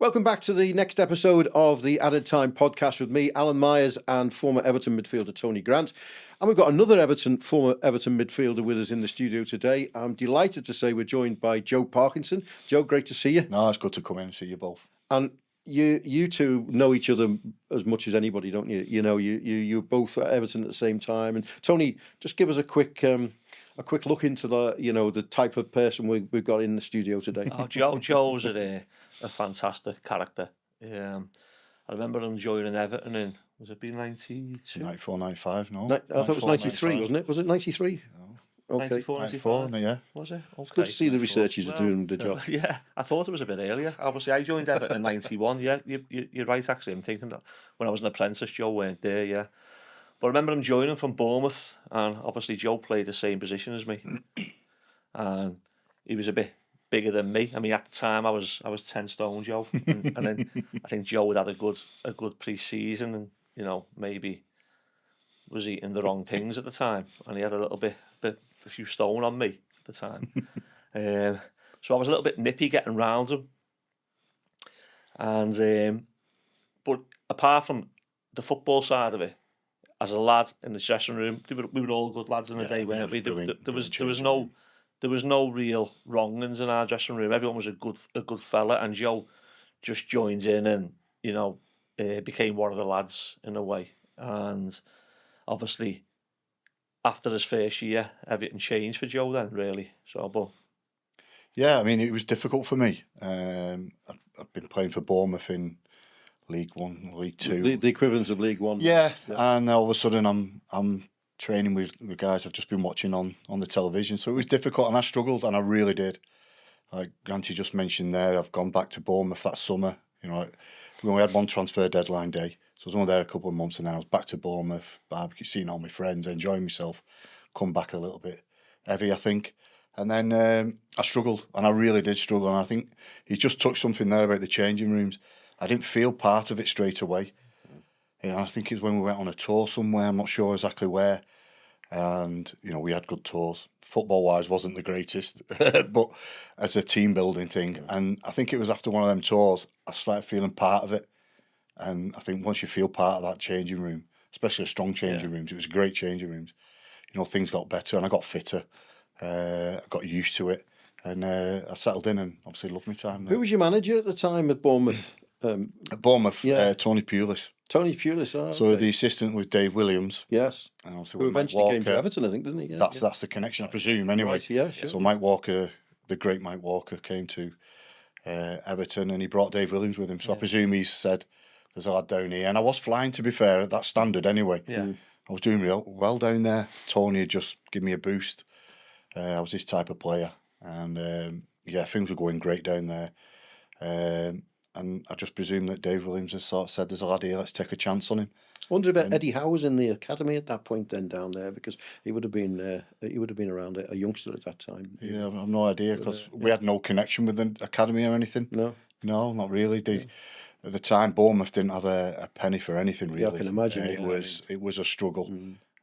Welcome back to the next episode of the Added Time podcast with me, Alan Myers, and former Everton midfielder Tony Grant. And we've got another former Everton midfielder with us in the studio today. I'm delighted to say we're joined by Joe Parkinson. Joe, great to see you. No, it's good to come in and see you both. And you two know each other as much as anybody, don't you? You know, you're both at Everton at the same time. And Tony, just give us a quick look into the type of person we've got in the studio today. Oh, Joe's a fantastic character. I remember him joining Everton in, was it been 92? 94, 95, no. I thought it was 93, 95. wasn't it? Was it 93? No. Okay. 94, 94, yeah. Was it? Okay. It's good to see the researchers are doing the job. Yeah, I thought it was a bit earlier. Obviously, I joined Everton in 91. Yeah, you're right, actually. I'm thinking that when I was an apprentice, Joe weren't there, yeah. But I remember him joining from Bournemouth, and obviously Joe played the same position as me. And he was a bit bigger than me. I mean, at the time, I was 10 stone, Joe. And then I think Joe had a good pre-season and, maybe was eating the wrong things at the time. And he had a few stone on me at the time. So I was a little bit nippy getting round him. And but apart from the football side of it, as a lad in the dressing room, we were all good lads in the day, weren't we? There was no real wrongings in our dressing room. Everyone was a good fella, and Joe just joined in and became one of the lads in a way. And obviously, after his first year, everything changed for Joe then, really. Yeah, I mean, it was difficult for me. I've been playing for Bournemouth in League One, League Two. The equivalent of League One. Yeah, and all of a sudden I'm training with guys I've just been watching on the television. So it was difficult, and I struggled, and I really did. Like Granty just mentioned there, I've gone back to Bournemouth that summer. When we had one transfer deadline day, so I was only there a couple of months, and then I was back to Bournemouth, barbecue, seeing all my friends, enjoying myself, come back a little bit heavy, I think. And then I struggled, and I really did struggle. And I think he just touched something there about the changing rooms. I didn't feel part of it straight away. I think it was when we went on a tour somewhere, I'm not sure exactly where. And, we had good tours. Football-wise, wasn't the greatest, but as a team-building thing. And I think it was after one of them tours, I started feeling part of it. And I think once you feel part of that changing room, especially a strong changing rooms, it was great changing rooms. Things got better, and I got fitter. I got used to it, and I settled in, and obviously loved my time there. Who was your manager at the time at Bournemouth? At Bournemouth, Tony Pulis. Tony Pulis. Oh, so the assistant was Dave Williams. Yes. And also who eventually came to Everton, I think, didn't he? Yeah, that's the connection, I presume. Anyway, right, yeah, sure. So Mike Walker, the great Mike Walker, came to Everton, and he brought Dave Williams with him. So I presume he said, "There's a lad down here," and I was flying, to be fair, at that standard anyway. Yeah. I was doing real well down there. Tony had just given me a boost. I was his type of player, and things were going great down there. And I just presume that Dave Williams has sort of said, "There's a lad here, let's take a chance on him." I wonder about Eddie Howe was in the academy at that point then down there, because he would have been around a youngster at that time. Yeah, I've no idea, because we had no connection with the academy or anything. No, not really. At the time, Bournemouth didn't have a penny for anything really. Yeah, I can imagine. It was a struggle.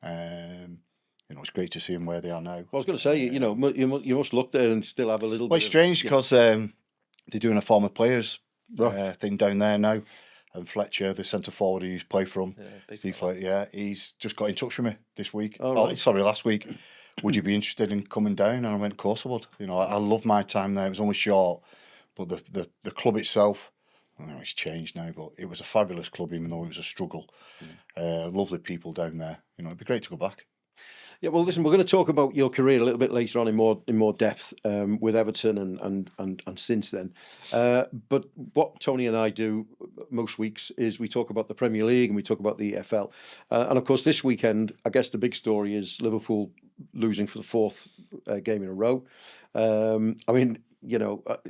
It's great to see them where they are now. Well, I was going to say, you must look there and still have a little. Well, it's strange because they're doing a former players thing down there now, and Fletcher, the centre forward who used to play from, Steve Fletcher, he's just got in touch with me this week. Last week. Would you be interested in coming down? And I went, of course I would. I love my time there. It was only short, but the club itself, I know it's changed now, but it was a fabulous club, even though it was a struggle. Lovely people down there. It'd be great to go back. Yeah, well, listen, we're going to talk about your career a little bit later on in more depth with Everton and since then. But what Tony and I do most weeks is we talk about the Premier League and we talk about the EFL. And of course, this weekend, I guess the big story is Liverpool losing for the fourth game in a row. I mean,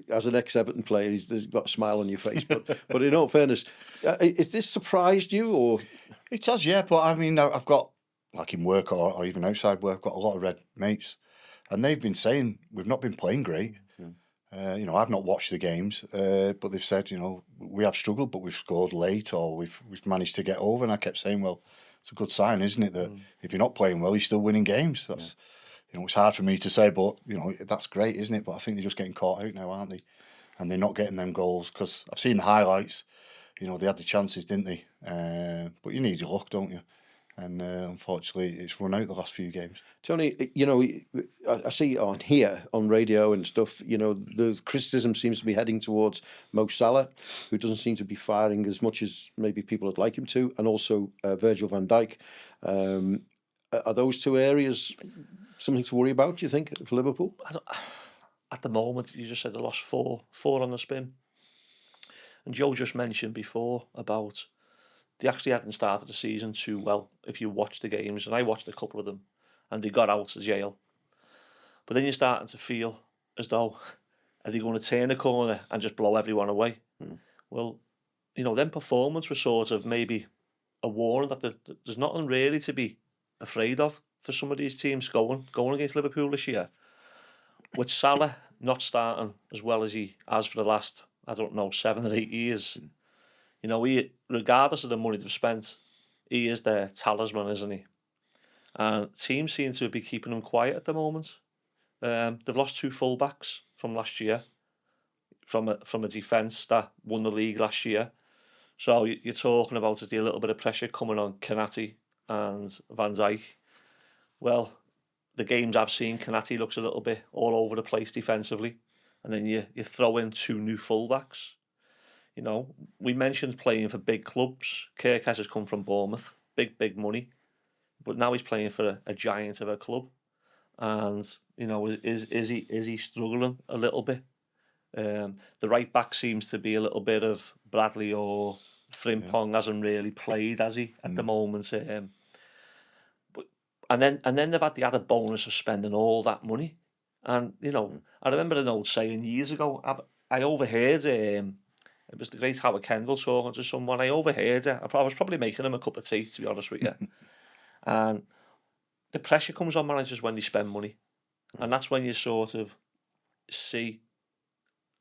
as an ex-Everton player, you've got a smile on your face. But in all fairness, has this surprised you, or? It has, yeah. But I mean, I've got, like in work or even outside work, I've got a lot of red mates, and they've been saying we've not been playing great. I've not watched the games, but they've said, we have struggled, but we've scored late, or we've managed to get over. And I kept saying, well, it's a good sign, isn't it, that if you're not playing well, you're still winning games. That's it's hard for me to say, but that's great, isn't it? But I think they're just getting caught out now, aren't they? and they're not getting them goals. Because I've seen the highlights. You know, they had the chances, didn't they? But you need your luck, don't you? And unfortunately, it's run out the last few games. Tony, you know, I see on here, on radio and stuff, you know, the criticism seems to be heading towards Mo Salah, who doesn't seem to be firing as much as maybe people would like him to, and also Virgil van Dijk. Are those two areas something to worry about, do you think, for Liverpool? At the moment, you just said they lost four on the spin. And Joe just mentioned before about they actually hadn't started the season too well if you watch the games, and I watched a couple of them, and they got out of jail. But then you're starting to feel as though, are they going to turn the corner and just blow everyone away? Well, you know, them performance was sort of maybe a warning that there's nothing really to be afraid of for some of these teams going against Liverpool this year. With Salah not starting as well as he has for the last, 7 or 8 years, you know, regardless of the money they've spent, he is their talisman, isn't he? And teams seem to be keeping him quiet at the moment. They've lost 2 fullbacks from last year, from a defence that won the league last year. So you're talking about a little bit of pressure coming on Konate and Van Dijk. Well, the games I've seen, Konate looks a little bit all over the place defensively, and then you throw in 2 new fullbacks. You know, we mentioned playing for big clubs. Kirk has come from Bournemouth, big money, but now he's playing for a giant of a club, and you know, is he struggling a little bit? The right back seems to be a little bit of Bradley or Frimpong hasn't really played, has he, at the moment? But and then they've had the added bonus of spending all that money, and you know, I remember an old saying years ago. I overheard it was the great Howard Kendall talking to someone. I overheard it. I was probably making him a cup of tea, to be honest with you. And the pressure comes on managers when they spend money, and that's when you sort of see,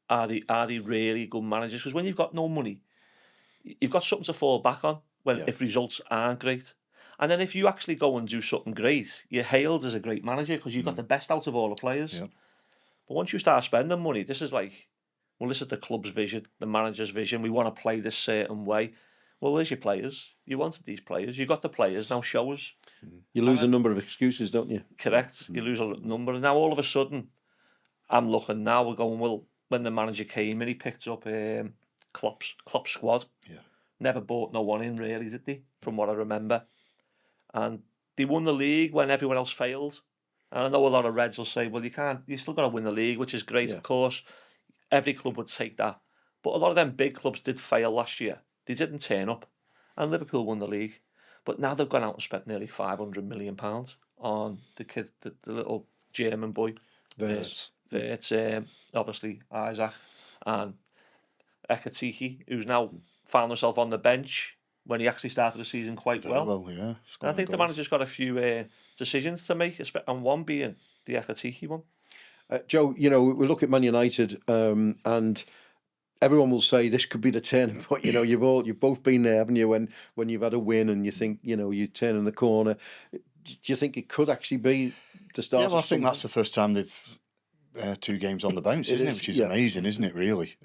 are they really good managers? Because when you've got no money, you've got something to fall back on if results aren't great. And then if you actually go and do something great, you're hailed as a great manager because you've got the best out of all the players. Yeah. But once you start spending money, this is like, well, this is the club's vision, the manager's vision. We want to play this certain way. Well, there's your players. You wanted these players. You got the players. Now show us. You lose a number of excuses, don't you? Correct. You lose a number. And now all of a sudden, I'm looking now, we're going, well, when the manager came in, he picked up Klopp's squad. Yeah. Never bought no one in, really, did they? From what I remember. And they won the league when everyone else failed. And I know a lot of Reds will say, well, you still got to win the league, which is great, of course. Every club would take that. But a lot of them big clubs did fail last year. They didn't turn up. And Liverpool won the league. But now they've gone out and spent nearly £500 million on the kid, the little German boy. Verts. Obviously Isaac and Ekatike, who's now found himself on the bench when he actually started the season quite well. Yeah. And I think the manager's got a few decisions to make, and one being the Ekatike one. Joe, you know, we look at Man United, and everyone will say this could be the turning point. You know, you've both been there, haven't you? When you've had a win and you think, you know, you're turning the corner. Do you think it could actually be the start? Yeah, well, I think that's the first time they've 2 games on the bounce, isn't it? Which is amazing, isn't it? Really.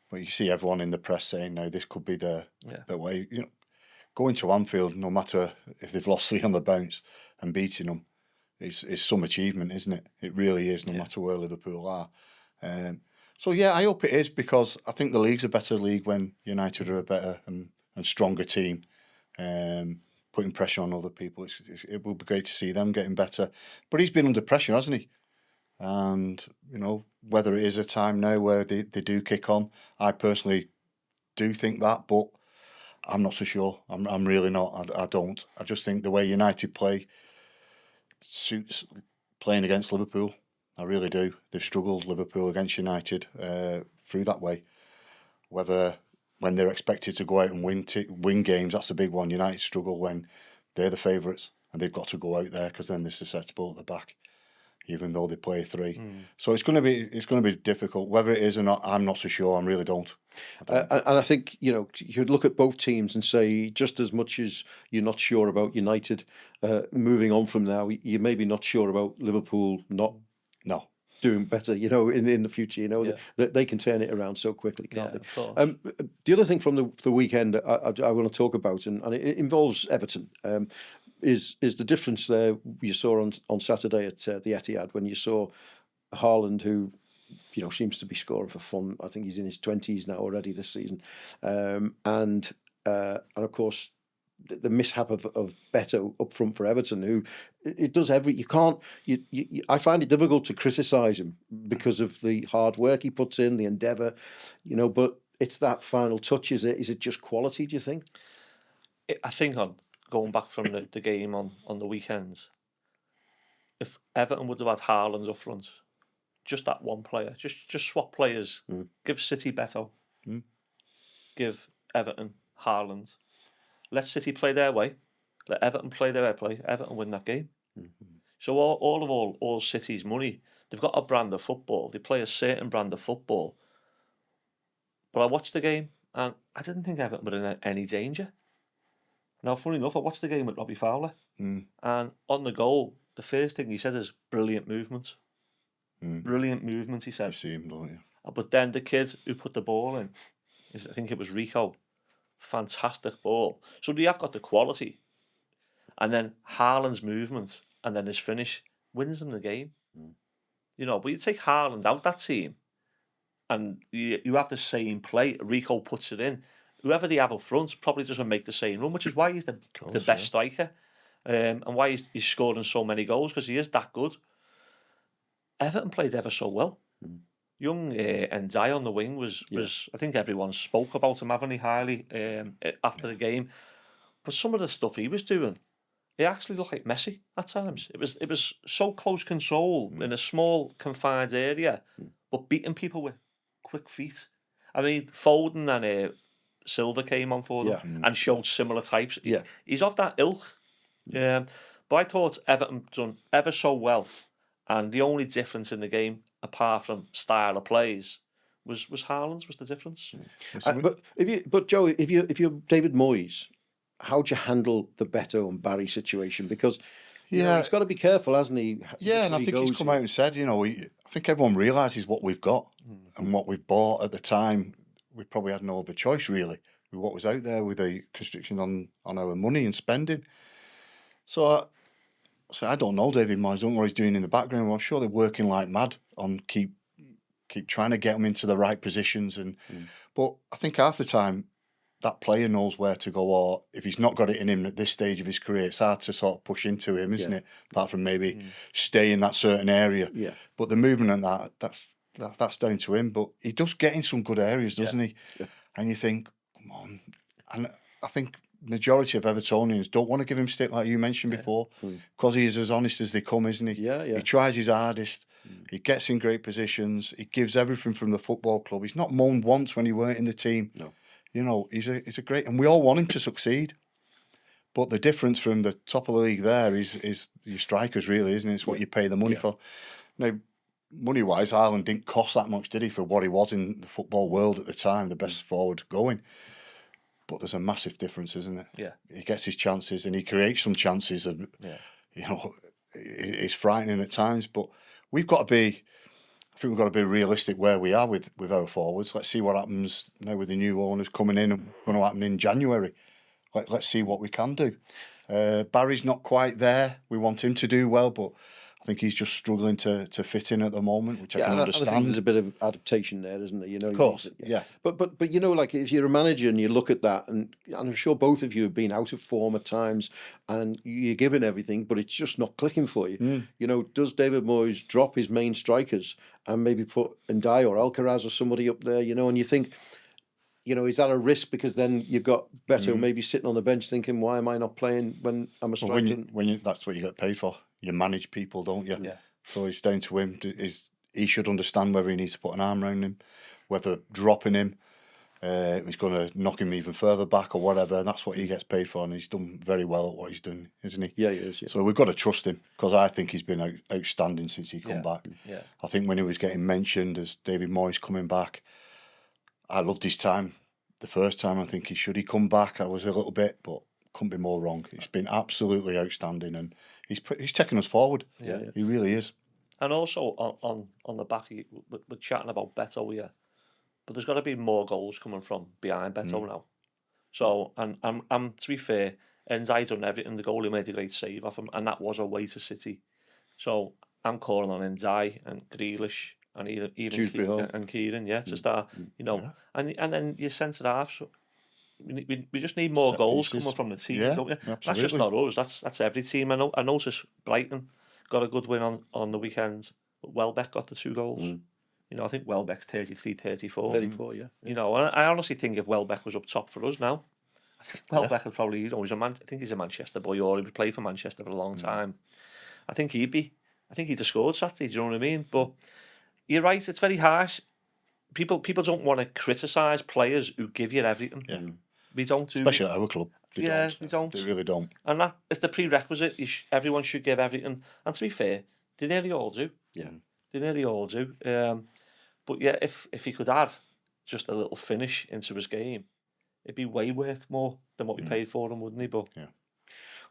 But you see everyone in the press saying, "No, this could be the way." You know, going to Anfield, no matter if they've lost 3 on the bounce and beating them, is some achievement, isn't it? It really is, no matter where Liverpool are. So yeah, I hope it is, because I think the league's a better league when United are a better and stronger team, putting pressure on other people. It will be great to see them getting better. But he's been under pressure, hasn't he? And you know, whether it is a time now where they do kick on, I personally do think that, but I'm not so sure. I'm really not. I don't. I just think the way United play suits playing against Liverpool. I really do. They've struggled, Liverpool, against United through that way. Whether when they're expected to go out and win games, that's a big one. United struggle when they're the favourites and they've got to go out there, because then they're susceptible at the back, even though they play 3. So it's going to be difficult. Whether it is or not, I'm not so sure. I really don't. And I think, you know, you'd look at both teams and say, just as much as you're not sure about United moving on from now, you're maybe not sure about Liverpool not. No. doing better, in the future. Yeah. They can turn it around so quickly, can't Yeah, they? of course. The other thing from the weekend I want to talk about, and it involves Everton, is the difference there you saw on Saturday at the Etihad when you saw Haaland, who seems to be scoring for fun. I think he's in his 20s now already this season, and of course the mishap of Beto up front for Everton, who it does you can't I find it difficult to criticise him because of the hard work he puts in, the endeavour, but it's that final touch. Is it just quality, do you think? I think going back from the game on the weekend, if Everton would have had Haaland up front, just that one player, just swap players, give City Beto, give Everton Haaland, let City play their way, let Everton play their play, Everton win that game. So all City's money, they've got a brand of football, they play a certain brand of football. But I watched the game and I didn't think Everton were in any danger. Now, funny enough, I watched the game with Robbie Fowler, and on the goal, the first thing he said is brilliant movement. Brilliant movement, he said. You see him, don't you? But then the kid who put the ball in, I think it was Rico, fantastic ball. So they have got the quality. And then Haaland's movement and then his finish wins them the game. But you take Haaland out that team and you have the same play. Rico puts it in. Whoever they have up front probably doesn't make the same run, which is why he's the best striker, and why he's scoring so many goals, because he is that good. Everton played ever so well. Young Ndiaye on the wing was I think everyone spoke about him, haven't he, highly after the game. But some of the stuff he was doing, it actually looked like Messi at times. It was so close control in a small confined area, but beating people with quick feet. I mean, Foden and Silva came on for them and showed similar types. He's of that ilk. But I thought Everton done ever so well, and the only difference in the game, apart from style of plays, was Haaland's was the difference. But Joe, if you're David Moyes, how'd you handle the Beto and Barry situation? Because he's got to be careful, hasn't he? Yeah, and I think he's come out and said, I think everyone realises what we've got and what we've bought at the time. We probably had no other choice, really, with what was out there, with the constriction on our money and spending. So I don't know, David Moyes. I don't know what he's doing in the background. I'm sure they're working like mad on keep trying to get him into the right positions. But I think half the time that player knows where to go, or if he's not got it in him at this stage of his career, it's hard to sort of push into him, isn't it? Apart from maybe stay in that certain area. Yeah. But the movement and that's down to him. But he does get in some good areas, doesn't he? Yeah. And you think, come on. And I think majority of Evertonians don't want to give him stick, like you mentioned before, because he is as honest as they come, isn't he? Yeah. He tries his hardest. He gets in great positions. He gives everything from the football club. He's not moaned once when he weren't in the team. No. He's a great, and we all want him to succeed. But the difference from the top of the league there is your strikers, really, isn't it? It's what you pay the money for. Now, money-wise, Haaland didn't cost that much, did he, for what he was in the football world at the time, the best forward going. But there's a massive difference, isn't there? Yeah. He gets his chances and he creates some chances, and it's frightening at times. But I think we've got to be realistic where we are with our forwards. Let's see what happens now with the new owners coming in and going to happen in January. Let's see what we can do. Barry's not quite there. We want him to do well, but I think he's just struggling to fit in at the I can understand. I think there's a bit of adaptation there, isn't there? Of course, yeah. But like if you're a manager and you look at that, and I'm sure both of you have been out of form at times, and you're giving everything, but it's just not clicking for you. Does David Moyes drop his main strikers and maybe put Ndiaye or Alcaraz or somebody up there? And you think, is that a risk? Because then you've got Beto maybe sitting on the bench thinking, why am I not playing when I'm a striker? When that's what you get paid for. You manage people, don't you? Yeah. So it's down to him. He should understand whether he needs to put an arm around him, whether dropping him, he's going to knock him even further back or whatever. And that's what he gets paid for, and he's done very well at what he's doing, isn't he? Yeah, he is. Yeah. So we've got to trust him, because I think he's been outstanding since he come back. Yeah. I think when he was getting mentioned as David Moyes coming back, I loved his time. The first time, I think should he come back, I was a little bit, but couldn't be more wrong. It's been absolutely outstanding, and he's taken us forward. Yeah. He really is. And also on the back, we're chatting about Beto here, but there's got to be more goals coming from behind Beto now. So, and to be fair, Ndiaye done everything. The goalie made a great save off him, and that was away to City. So I'm calling on Ndiaye and Grealish and even and Kieran, to start, and then your centre half. So we just need more goals coming from the team, don't you? Absolutely. That's just not us. That's every team. I noticed Brighton got a good win on the weekend. But Welbeck got the 2 goals. I think Welbeck's 33, 34. 34, yeah. And I honestly think if Welbeck was up top for us now, I think Welbeck would probably, he's I think he's a Manchester boy, or he would play for Manchester for a long time. I think he'd have scored Saturday, do you know what I mean? But you're right, it's very harsh. People don't want to criticise players who give you everything. Yeah. We don't do. Especially at our club. They don't. They really don't. And that is the prerequisite. Everyone should give everything. And to be fair, they nearly all do. Yeah. They nearly all do. But yeah, if he could add just a little finish into his game, it'd be way worth more than what we paid for him, wouldn't he? But yeah.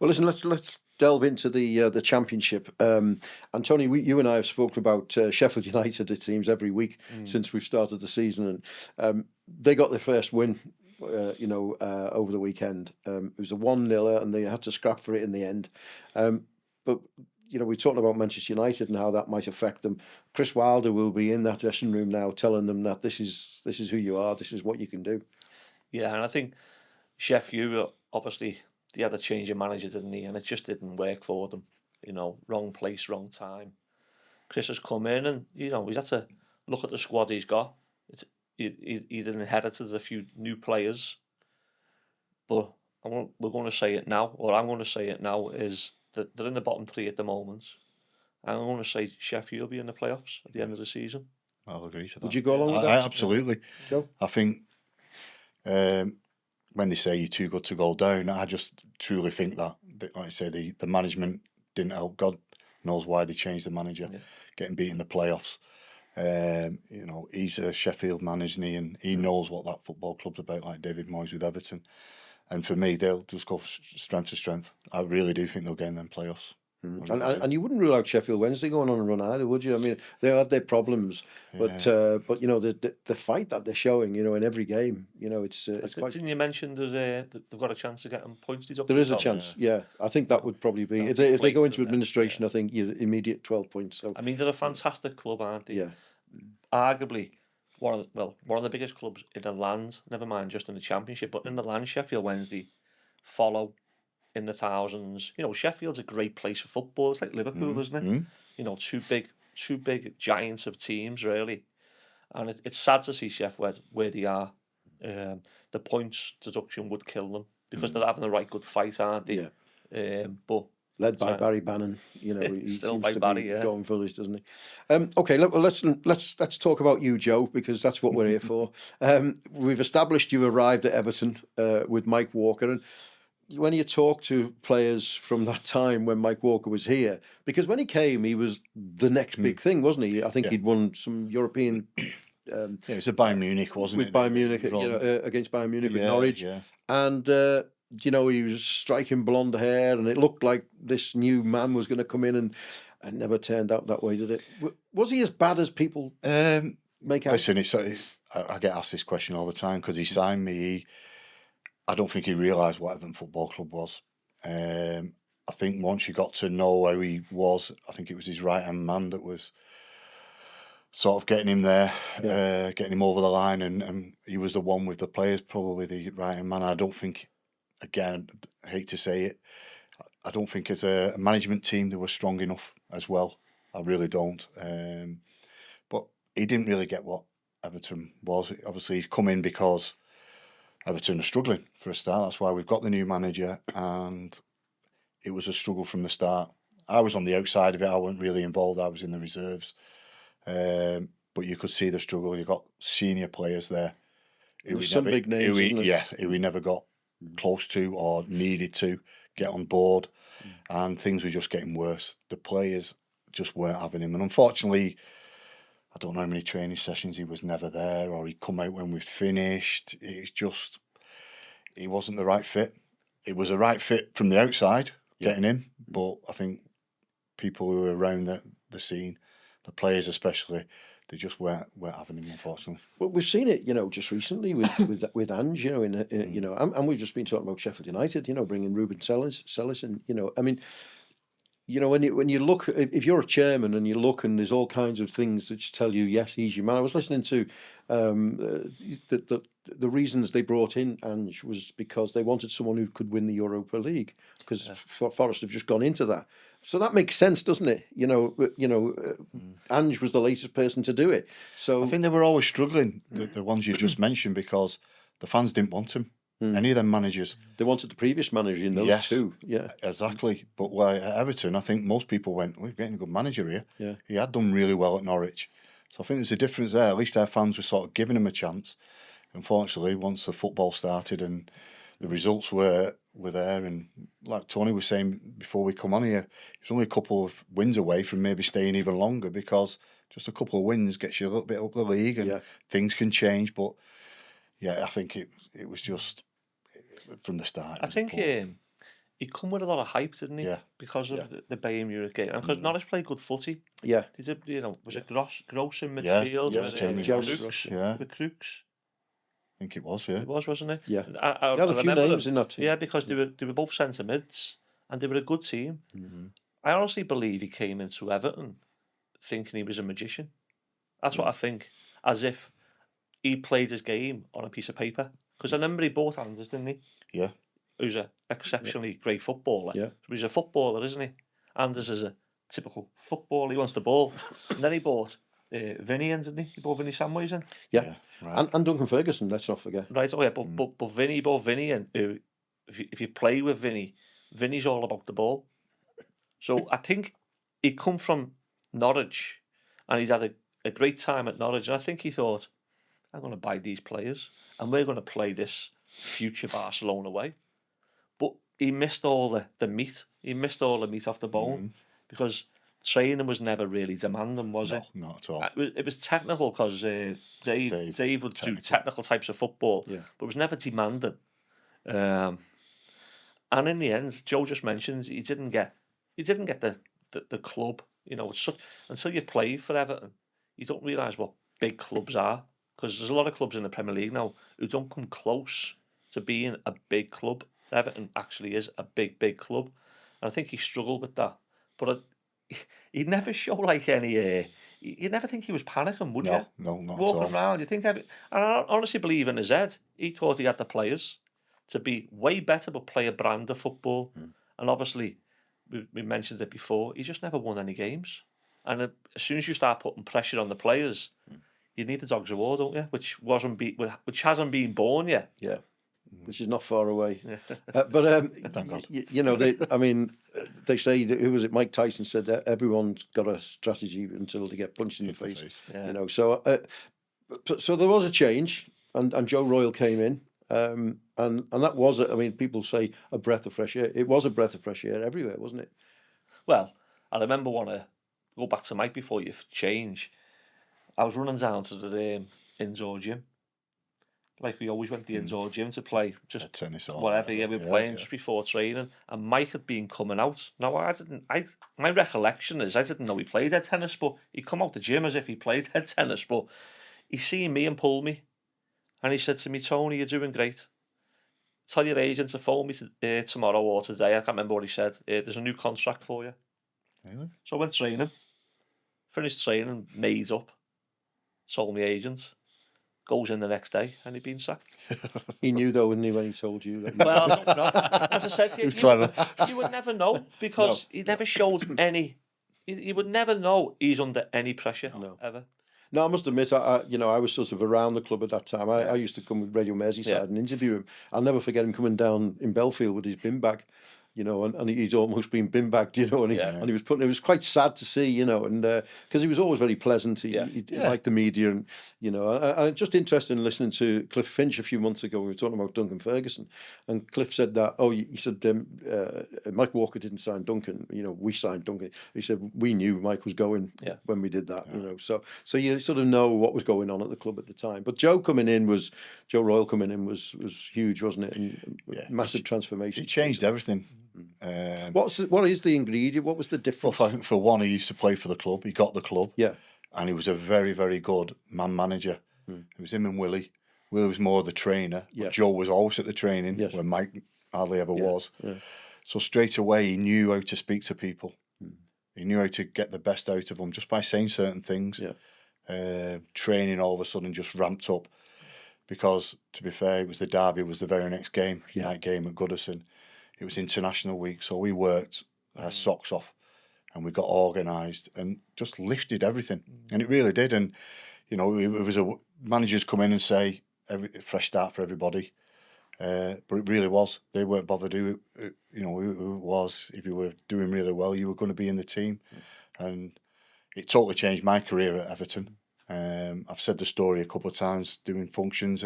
Well, listen, let's delve into the Championship. And Tony, you and I have spoken about Sheffield United, it seems, every week since we've started the season, and they got their first win. Over the weekend, it was a 1-0, and they had to scrap for it in the end. But we're talking about Manchester United and how that might affect them. Chris Wilder will be in that dressing room now, telling them that this is who you are, this is what you can do. Yeah, and I think Sheffield, obviously, they had a change of manager, didn't he? And it just didn't work for them. Wrong place, wrong time. Chris has come in, and he's had to look at the squad he's got. He's inherited a few new players, but we're going to say it now, or I'm going to say it now, is that they're in the bottom 3 at the moment. I'm going to say Sheffield will be in the playoffs at the end of the season. I'll agree to that. Would you go along with that? Absolutely. Joe? I think when they say you're too good to go down, I just truly think that, like I say, the management didn't help. God knows why they changed the manager, getting beat in the playoffs. He's a Sheffield man, isn't he? And he knows what that football club's about, like David Moyes with Everton. And for me, they'll just go strength to strength. I really do think they'll get in them playoffs. And you wouldn't rule out Sheffield Wednesday going on a run either, would you? I mean, they have their problems, but the fight that they're showing, in every game, it's quite. Didn't you mention that they've got a chance of getting points deducted? There is a chance, yeah. I think that would probably be if they go into administration. I think you're immediate 12 points. So I mean, they're a fantastic club, aren't they? Yeah. Arguably one of the biggest clubs in the land. Never mind just in the Championship, but in the land, Sheffield Wednesday follow in the thousands. Sheffield's a great place for football. It's like Liverpool, isn't it? Two big giants of teams, really. And it's sad to see Sheffield where they are. The points deduction would kill them because they're having a right good fight, aren't they? Yeah. But led by Barry Bannon, he still seems by to Barry, be yeah. going foolish, doesn't he? Okay, let's talk about you, Joe, because that's what we're here for. We've established you arrived at Everton with Mike Walker, and when you talk to players from that time when Mike Walker was here, because when he came, he was the next big thing, wasn't he? I think he'd won some European. It was at Bayern Munich, wasn't it? With Bayern Munich, against Bayern Munich with Norwich, and. He was striking blonde hair, and it looked like this new man was going to come in, and never turned out that way, did it? Was he as bad as people make out? Listen, I get asked this question all the time because he signed me. I don't think he realised what Everton Football Club was. I think once you got to know how he was, I think it was his right-hand man that was sort of getting him there, getting him over the line, and he was the one with the players, probably the right-hand man. I don't think... Again, I hate to say it, I don't think as a management team they were strong enough as well. I really don't. But he didn't really get what Everton was. Obviously, he's come in because Everton are struggling for a start. That's why we've got the new manager, and it was a struggle from the start. I was on the outside of it. I wasn't really involved. I was in the reserves. But you could see the struggle. You got senior players there. Some big names, who we never got close to or needed to get on board, and things were just getting worse. The players just weren't having him, and unfortunately, I don't know how many training sessions he was never there, or he'd come out when we'd finished. It's just, he wasn't the right fit. It was a right fit from the outside, getting him, but I think people who were around the scene the players especially, they just weren't having him, unfortunately. Well, we've seen it, just recently with Ange, and we've just been talking about Sheffield United, bringing Ruben Sellers in, I mean, when you look, if you're a chairman and you look, and there's all kinds of things which tell you, yes, he's your man. I was listening to the reasons they brought in Ange was because they wanted someone who could win the Europa League, because Forest have just gone into that. So that makes sense, doesn't it? Ange was the latest person to do it. So I think they were always struggling, the ones you just mentioned, because the fans didn't want him. Any of them managers. They wanted the previous manager in those two. Yeah, exactly. But at Everton, I think most people went, we're getting a good manager here. Yeah. He had done really well at Norwich. So I think there's a difference there. At least their fans were sort of giving him a chance. Unfortunately, once the football started and the results were there, and like Tony was saying before we come on here, he was only a couple of wins away from maybe staying even longer, because just a couple of wins gets you a little bit up the league, and things can change. But yeah, I think it was just from the start. I think he come with a lot of hype, didn't he? Yeah. Because of the Bayern Munich game, and because Norwich played good footy. Yeah. Was it Gross in midfield? Yeah, Was Jeremy it Gross. Crooks? Yeah. With Crooks? I think it was, yeah. It was, wasn't it? Yeah. I They had a few remember names them. in that team. Yeah, because they were both centre mids, and they were a good team. Mm-hmm. I honestly believe he came into Everton thinking he was a magician. That's what I think, as if he played his game on a piece of paper. Because I remember he bought Anders, didn't he? Yeah. Who's an exceptionally great footballer. Yeah. So he's a footballer, isn't he? Anders is a typical footballer. He wants the ball. And then he bought Vinny in, didn't he? He bought Vinny Samways in. Yeah. Right. And Duncan Ferguson, let's not forget. Right, oh yeah, but Vinny bought Vinny in. Who, if you play with Vinny, Vinny's all about the ball. So I think he come from Norwich, and he's had a great time at Norwich, and I think he thought, I'm going to buy these players, and we're going to play this future Barcelona way. But he missed all the meat. He missed all the meat off the bone, because training was never really demanding, was it? No, not at all. It was technical, because Dave would do technical types of football, but it was never demanding. And in the end, Joe just mentioned he didn't get the club. It's such, until you play for Everton, you don't realise what big clubs are, because there's a lot of clubs in the Premier League now who don't come close to being a big club. Everton actually is a big club, and I think he struggled with that. But he'd never show like any. You'd never think he was panicking, would you? No, not Walking at all. around, you think and I honestly believe in his head, he thought he had the players to be way better, but play a brand of football. And obviously, we mentioned it before, he just never won any games. And as soon as you start putting pressure on the players, you need the dogs of war, don't you? Which hasn't been born yet. Yeah. Which is not far away. But Thank God. they say that, who was it? Mike Tyson said that everyone's got a strategy until they get punched in the face. Yeah. So there was a change, and Joe Royle came in, and that was, people say a breath of fresh air. It was a breath of fresh air everywhere, wasn't it? Well, I remember go back to Mike before you change. I was running down to the indoor gym. Like we always went to the indoor gym to play just tennis or whatever. We were playing just before training, and Mike had been coming out. Now my recollection is I didn't know he played head tennis, but he come out the gym as if he played head tennis. But he seen me and pulled me, and he said to me, "Tony, you're doing great. Tell your agent to phone me tomorrow or today." I can't remember what he said. There's a new contract for you. Really? So I went training, finished training, made up, told my agent. Goes in the next day, and he'd been sacked. He knew though, wouldn't he, when he told you that? Well, I don't know. As I said to you, you would never know, because he never showed any. You would never know he's under any pressure ever. No, I must admit, I was sort of around the club at that time. I used to come with Radio Merseyside and interview him. I'll never forget him coming down in Belfield with his bin bag, and he's almost been bin bagged, and he was putting. It was quite sad to see, and because he was always very pleasant. He liked the media, and I just interested in listening to Cliff Finch a few months ago. We were talking about Duncan Ferguson, and Cliff said that. He said Mike Walker didn't sign Duncan. We signed Duncan. He said we knew Mike was going when we did that. So you sort of know what was going on at the club at the time. But Joe Royle coming in was huge, wasn't it? And massive transformation. He changed everything. What is the ingredient? What was the difference? Well, for one, he used to play for the club. He got the club. Yeah. And he was a very, very good man manager. It was him and Willie. Willie was more the trainer. Yeah. But Joe was always at the training, Yes. where Mike hardly ever was. Yeah. So straight away, he knew how to speak to people. He knew how to get the best out of them just by saying certain things. Yeah. Training all of a sudden just ramped up. Because, to be fair, it was the derby, was the very next game, night game at Goodison. It was international week, so we worked our socks off and we got organised and just lifted everything. And it really did. And, you know, it was managers come in and say, fresh start for everybody. But it really was. They weren't bothered who it was. If you were doing really well, you were going to be in the team. And it totally changed my career at Everton. I've said the story a couple of times doing functions.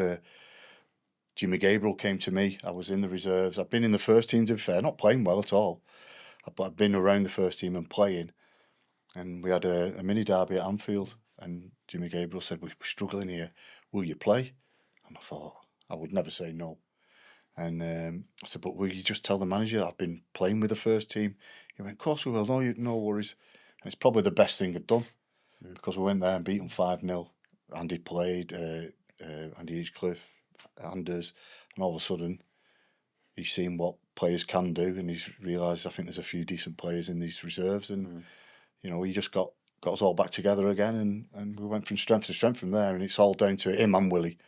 Jimmy Gabriel came to me. I was in the reserves. I've been in the first team, to be fair, not playing well at all. But I've been around the first team and playing. And we had a mini derby at Anfield. And Jimmy Gabriel said, we're struggling here. Will you play? And I thought, I would never say no. And I said, but will you just tell the manager I've been playing with the first team? He went, of course we will. No worries. And it's probably the best thing I've done. Because we went there and beat them 5-0. Andy played, Andy Hinchcliffe, Anders, and all of a sudden he's seen what players can do, and he's realised I think there's a few decent players in these reserves, and you know, he just got us all back together again, and we went from strength to strength from there, and it's all down to him and Willie.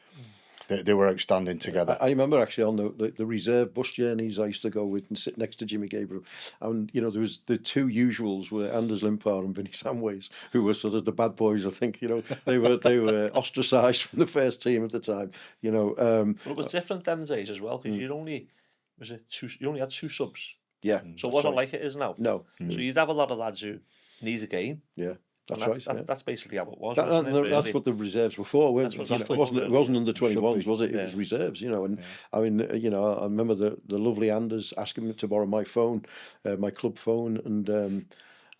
They were outstanding together. I remember actually on the reserve bus journeys I used to go with and sit next to Jimmy Gabriel, and you know, there was the two usuals were Anders Limpar and Vinnie Samways, who were sort of the bad boys. I think, you know, they were ostracised from the first team at the time. You know, but it was different them days as well, because you only had two subs. Yeah, so it wasn't like it is now. No, so you'd have a lot of lads who need a game. Yeah. That's right. That's basically how it was. That's what the reserves were for. It wasn't under 21s, was it? It was reserves, you know. And I mean, you know, I remember the lovely Anders asking me to borrow my phone, my club phone,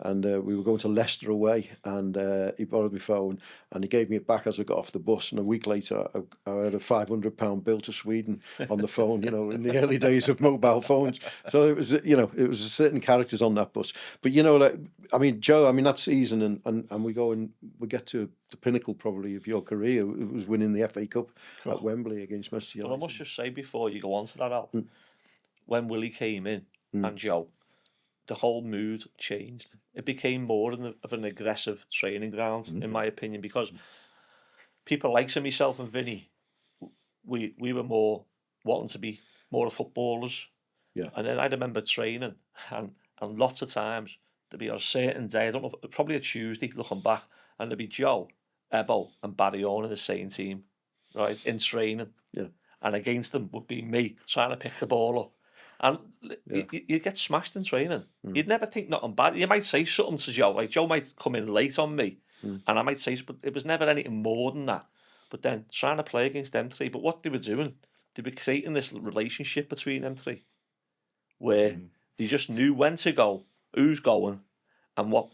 and we were going to Leicester away, and he borrowed my phone, and he gave me it back as I got off the bus. And a week later, I had a £500 bill to Sweden on the phone. You know, in the early days of mobile phones. So it was, you know, it was certain characters on that bus. But you know, like, I mean, Joe, I mean, that season, and we go and we get to the pinnacle probably of your career. It was winning the FA Cup at Wembley against Manchester United. But I must just say before you go on to that, Al, when Willie came in and Joe, the whole mood changed. It became more of an aggressive training ground, in my opinion, because people like myself and Vinny, we were more wanting to be more footballers. Yeah. And then I remember training, and lots of times there'd be on a certain day, I don't know, probably a Tuesday, looking back, and there'd be Joe, Ebbo, and Barry Owen in the same team, right, in training. Yeah. And against them would be me trying to pick the ball up. And you'd get smashed in training. You'd never think nothing bad. You might say something to Joe. Like, Joe might come in late on me, and I might say, but it was never anything more than that. But then trying to play against them three. But what they were doing, they were creating this relationship between them three, where they just knew when to go, who's going, and what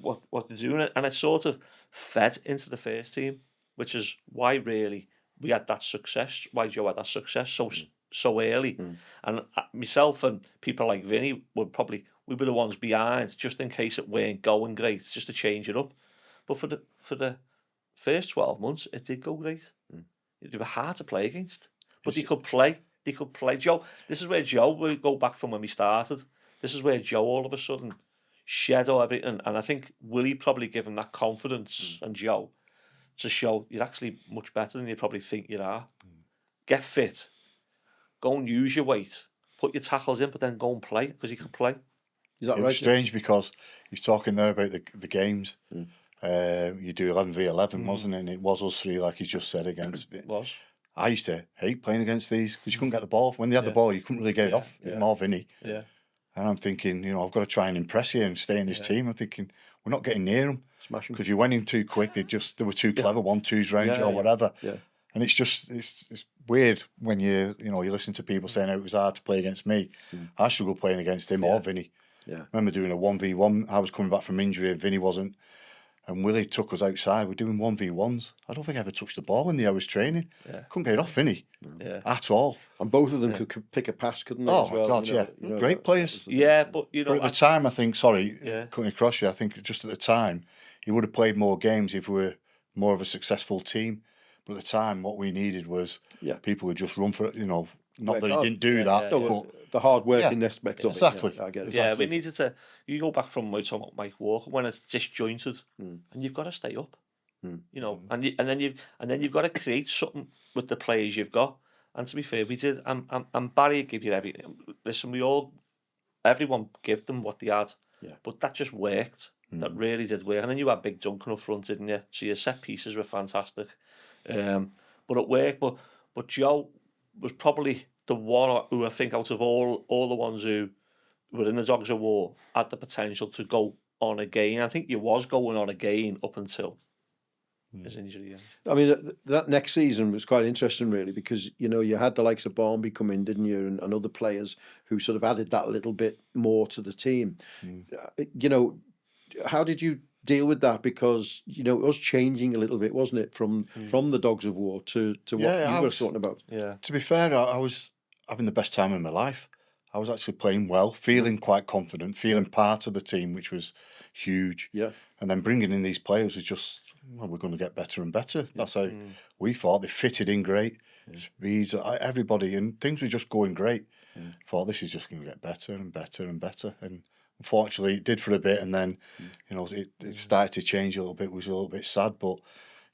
they're doing. And it sort of fed into the first team, which is why really we had that success, why Joe had that success so early. And myself and people like Vinny we were the ones behind, just in case it weren't going great, just to change it up. But for the first 12 months, it did go great. They were hard to play against, but they could play. Joe, this is where Joe, we go back from when we started, this is where Joe all of a sudden shed all everything, and I think Willie probably gave him that confidence, and Joe, to show you're actually much better than you probably think you are. Get fit. Go and use your weight. Put your tackles in, but then go and play, because you can play. Is that right? It was strange because he's talking there about the games. You do 11v11, wasn't it? And it was us three, like he's just said, against it. Was. I used to hate playing against these because you couldn't get the ball. When they had the ball, you couldn't really get it off. More Vinny. Yeah. And I'm thinking, you know, I've got to try and impress you and stay in this team. I'm thinking, we're not getting near them. Smash them. Because if you went in too quick, they were too clever, 1-2s round you or whatever. Yeah. And it's just, it's weird when you listen to people saying, oh, it was hard to play against me. I struggled playing against him or Vinny. Yeah. I remember doing a 1v1. I was coming back from injury, Vinny wasn't. And Willie took us outside. We're doing 1v1s. I don't think I ever touched the ball in the hours training. Couldn't get it off, innit? At all. And both of them could pick a pass, couldn't they? Oh, as well, my God, Great players. But But at the time, I think, cutting across you, I think just at the time, he would have played more games if we were more of a successful team. But at the time, what we needed was people who just run for it, not that he didn't do that, but the hard working aspect of it. Exactly. I get it. Yeah, we needed to. You go back from we talking about Mike Walker when it's disjointed, and you've got to stay up. And then you've got to create something with the players you've got. And to be fair, we did. And Barry gave you everything. Listen, everyone gave them what they had. Yeah. But that just worked. That really did work. And then you had Big Duncan up front, didn't you? So your set pieces were fantastic. But it worked. But Joe was probably the one who I think out of all the ones who were in the Dogs of War had the potential to go on again. I think he was going on again up until his injury. I mean, that next season was quite interesting, really, because you had the likes of Barnby come in, didn't you, and other players who sort of added that little bit more to the team. How did you deal with that? Because it was changing a little bit, wasn't it, from the Dogs of War to what you were talking about? Yeah. To be fair, I was having the best time of my life. I was actually playing well, feeling quite confident, feeling part of the team, which was huge. Yeah. And then bringing in these players was just, we're going to get better and better. That's how we thought. They fitted in great. Speeds, everybody, and things were just going great. Thought this is just going to get better and better and better. And unfortunately, it did for a bit, and then it started to change a little bit. It was a little bit sad, but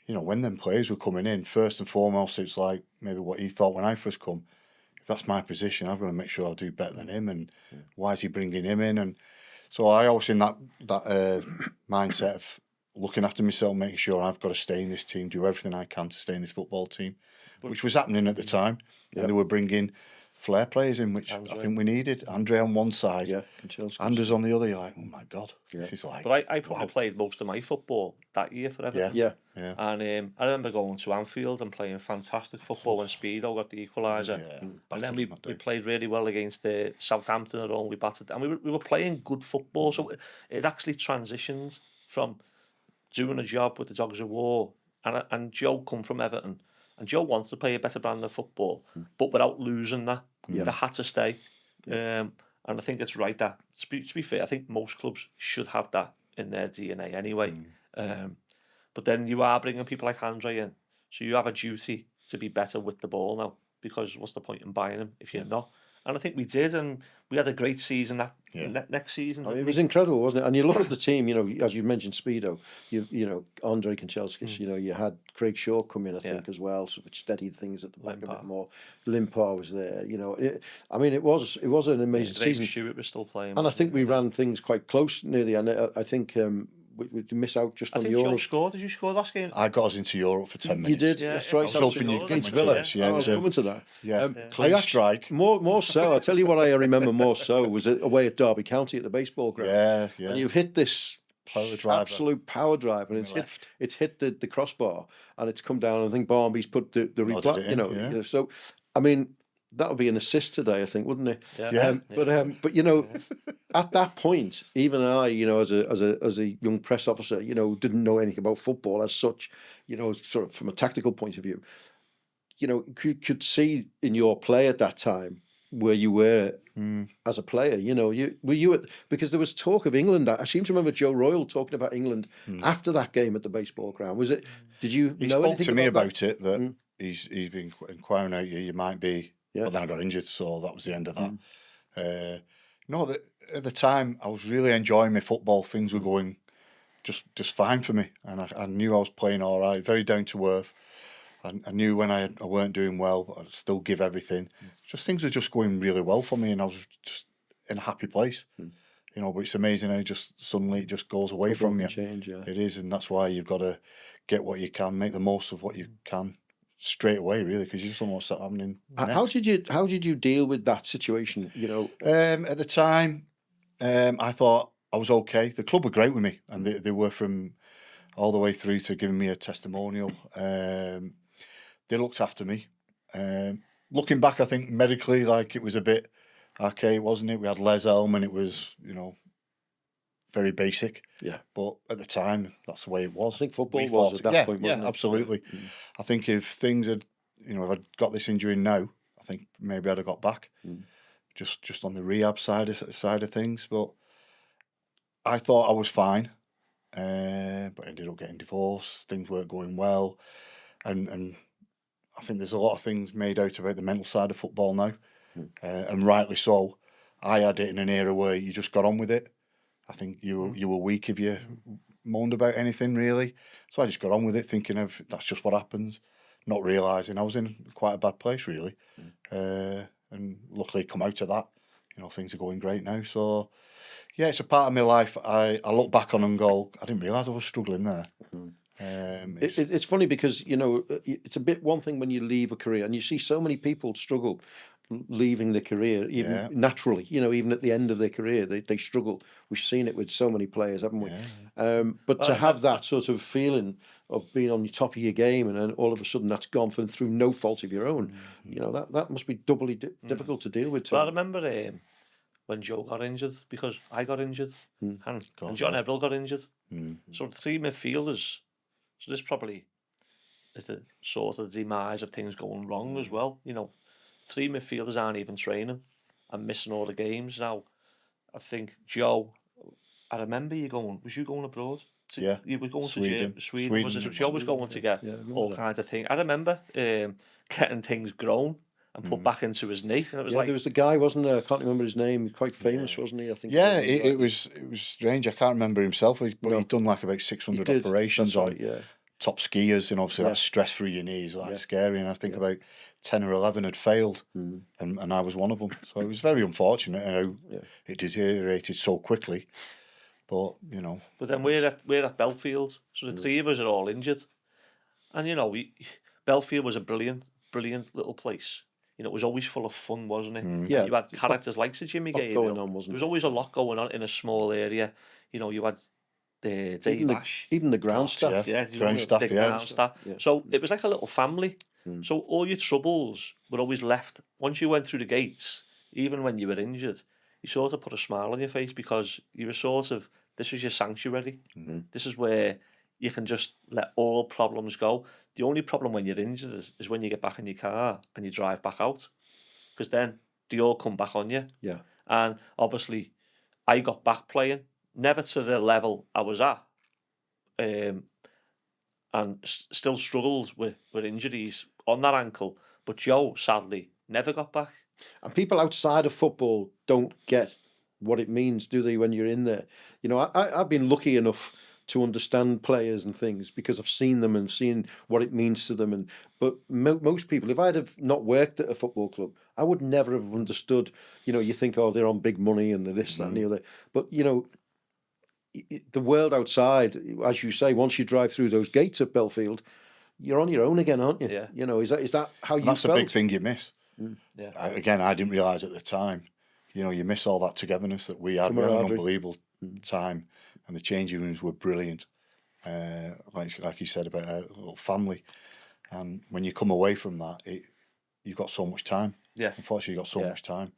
when them players were coming in, first and foremost, it's like maybe what he thought when I first come. If that's my position, I've got to make sure I'll do better than him. And why is he bringing him in? And so I always in that mindset of looking after myself, making sure I've got to stay in this team, do everything I can to stay in this football team, which was happening at the time. And they were bringing flair players in, which I think we needed. Andre on one side, Anders on the other. You're like, oh my God. This is like, but I probably played most of my football that year for Everton. Yeah. And I remember going to Anfield and playing fantastic football when Speedo got the equaliser. And then we played really well against Southampton at home. We battered, and we were playing good football. So it actually transitioned from doing a job with the Dogs of War, and Joe come from Everton. And Joe wants to play a better brand of football, but without losing that. They had to stay. And I think it's right that, to be fair, I think most clubs should have that in their DNA anyway. But then you are bringing people like Andre in, so you have a duty to be better with the ball now, because what's the point in buying him if you're not? And I think we did, and we had a great season next season. It was incredible, wasn't it? And you look at the team, as you mentioned, Speedo, Andre Kanchelskis, you had Craig Shaw come in, I think, as well, so which steadied things at the back a bit more. Limpar was there, it was an amazing season. Stewart was still playing. And I think we ran things quite close nearly, and I think we miss out just on the Euro. Joe scored. Did you score last game? I got us into Europe for 10 minutes. You did, that's right. I was hoping you'd against come Villa. into this. I was coming to that. Clean strike. More so. I'll tell you what I remember more so was away at Derby County at the baseball ground. Yeah. And you've hit this absolute power drive, and it's hit the crossbar, and it's come down. And I think Barnby's put the reply. So I mean, that would be an assist today, I think, wouldn't it? Yeah. But at that point, even I, as a young press officer, didn't know anything about football as such, sort of from a tactical point of view, could see in your play at that time where you were as a player. Because there was talk of England. I seem to remember Joe Royle talking about England after that game at the baseball ground. Was it? Did you he know spoke anything to me about that? it that he's been inquiring out you might be. Yeah. But then I got injured, so that was the end of that. At the time, I was really enjoying my football. Things were going just fine for me, and I knew I was playing all right, very down to earth. I knew when I weren't doing well, but I'd still give everything. Just things were just going really well for me, and I was just in a happy place. But it's amazing how suddenly it just goes away from you. Change, yeah. It is, and that's why you've got to get what you can, make the most of what you can. Straight away, really, because you just don't know what's happening. How did you deal with that situation? At the time, I thought I was okay. The club were great with me, and they were from all the way through to giving me a testimonial. They looked after me. Looking back, I think medically, it was a bit archaic, wasn't it? We had Les Elm, and it was very basic. Yeah. But at the time, that's the way it was. I think football We was thought- at that yeah, point, Yeah, wasn't it? absolutely. Yeah. I think if things had, if I'd got this injury now, I think maybe I'd have got back. Just on the rehab side of things. But I thought I was fine, but ended up getting divorced. Things weren't going well, and I think there's a lot of things made out about the mental side of football now, and rightly so. I had it in an era where you just got on with it. I think you were weak if you moaned about anything, really. So I just got on with it, thinking of that's just what happens, not realising I was in quite a bad place, really. And luckily come out of that. Things are going great now. So, yeah, it's a part of my life I look back on and go, I didn't realise I was struggling there. It's funny because, it's a bit one thing when you leave a career and you see so many people struggle leaving the career, even naturally, even at the end of their career, they struggle. We've seen it with so many players, haven't we? But to have that sort of feeling of being on the top of your game and then all of a sudden that's gone through no fault of your own, that must be doubly difficult to deal with. But I remember when Joe got injured, because I got injured, and John Ebrell got injured. So the three midfielders, so this probably is the sort of demise of things going wrong as well. Three midfielders aren't even training and missing all the games. Now, I think Joe, I remember was you going abroad? You were going to Sweden. Was it? Joe was going to get all kinds of things. I remember getting things grown and put back into his knee. And it was there was the guy, wasn't there? I can't remember his name. Quite famous, wasn't he? I think. Yeah, it was strange. I can't remember himself, but he'd done like about 600 operations on top skiers, and obviously that's stress through your knees, scary. And I think about 10 or 11 had failed, and I was one of them. So it was very unfortunate how it deteriorated so quickly. But But then we're at Belfield, so the three of us are all injured, and Belfield was a brilliant little place. It was always full of fun, wasn't it? Yeah. You had characters like Sir Jimmy Gabriel. There was always a lot going on in a small area. You had Dave Ash. Even the ground staff. Ground staff. So it was like a little family. So all your troubles were always left. Once you went through the gates, even when you were injured, you sort of put a smile on your face because you were sort of, this was your sanctuary. This is where you can just let all problems go. The only problem when you're injured is when you get back in your car and you drive back out, because then they all come back on you. Yeah. And obviously, I got back playing, never to the level I was at, and still struggled with injuries on that ankle. But Joe, sadly, never got back. And people outside of football don't get what it means, do they, when you're in there? I've been lucky enough to understand players and things because I've seen them and seen what it means to them. But most people, if I'd have not worked at a football club, I would never have understood. You think, oh, they're on big money and they're this, that, and the other. But the world outside, as you say, once you drive through those gates at Belfield, you're on your own again, aren't you? Yeah. Is that how you That's felt? a big thing you miss. Yeah. I didn't realise at the time. You miss all that togetherness that we had. We had an unbelievable time, and the changing rooms were brilliant. Like you said about a little family, and when you come away from that, you've got so much time. Yeah. Unfortunately, you've got so much time,